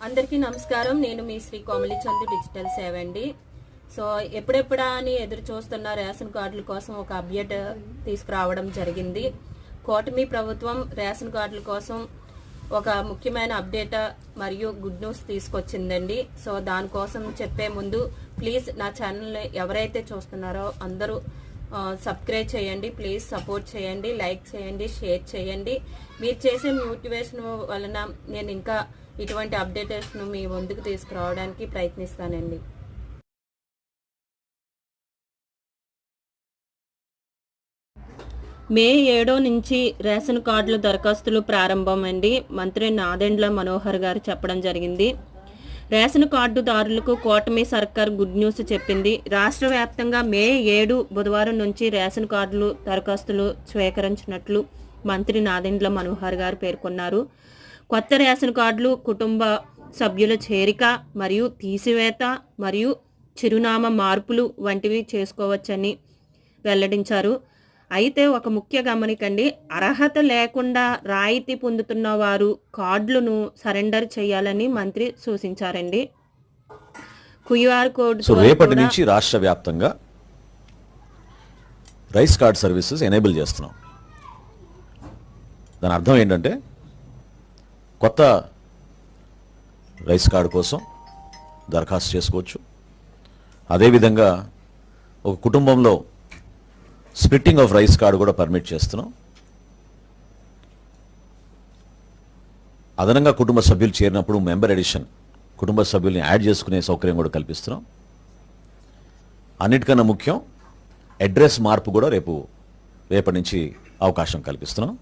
అందరికీ నమస్కారం. నేను మీ శ్రీ కోమలి చందు డిజిటల్ సేవ అండి. సో ఎప్పుడెప్పుడా అని ఎదురు చూస్తున్న రేషన్ కార్డుల కోసం ఒక అప్డేట్ తీసుకురావడం జరిగింది. కూటమి ప్రభుత్వం రేషన్ కార్డుల కోసం ఒక ముఖ్యమైన అప్డేట్ మరియు గుడ్ న్యూస్ తీసుకొచ్చిందండి. సో దానికోసం చెప్పే ముందు ప్లీజ్ నా ఛానల్ని ఎవరైతే చూస్తున్నారో అందరూ సబ్స్క్రైబ్ చేయండి, ప్లీజ్ సపోర్ట్ చేయండి, లైక్ చేయండి, షేర్ చేయండి. మీరు చేసే మోటివేషన్ వలన నేను ఇంకా ఇటువంటి అప్డేట్స్ను మీ ముందుకు తీసుకురావడానికి ప్రయత్నిస్తానండి. మే 7 నుంచి రేషన్ కార్డుల దరఖాస్తులు ప్రారంభం అండి. మంత్రి నాదెండ్ల మనోహర్ గారు చెప్పడం జరిగింది. రేషన్ కార్డుదారులకు కూటమి సర్కార్ గుడ్ న్యూస్ చెప్పింది. రాష్ట్ర వ్యాప్తంగా మే 7 బుధవారం నుంచి రేషన్ కార్డులు దరఖాస్తులు స్వీకరించినట్లు మంత్రి నాదెండ్ల మనోహర్ గారు పేర్కొన్నారు. కొత్త రేషన్ కార్డులు కుటుంబ సభ్యుల చేరిక మరియు తీసివేత మరియు చిరునామా మార్పులు వంటివి చేసుకోవచ్చని వెల్లడించారు. అయితే ఒక ముఖ్య గమనికండి, అర్హత లేకుండా రాయితీ పొందుతున్న వారు కార్డులను సరెండర్ చేయాలని మంత్రి సూచించారండి. క్యూఆర్ కోడ్ రేపటి నుంచి రాష్ట్ర వ్యాప్తంగా రైస్ కార్డ్ సర్వీసెస్ ఎనేబుల్ చేస్తున్నాం. దాని అర్థం ఏంటంటే కొత్త రైస్ కార్డు కోసం దరఖాస్తు చేసుకోవచ్చు. అదేవిధంగా ఒక కుటుంబంలో స్ప్లిట్టింగ్ ఆఫ్ రైస్ కార్డు కూడా పర్మిట్ చేస్తున్నాం. అదనంగా కుటుంబ సభ్యులు చేరినప్పుడు మెంబర్ ఎడిషన్, కుటుంబ సభ్యుల్ని యాడ్ చేసుకునే సౌకర్యం కూడా కల్పిస్తున్నాం. అన్నిటికన్నా ముఖ్యం అడ్రస్ మార్పు కూడా రేపటి నుంచి అవకాశం కల్పిస్తున్నాం.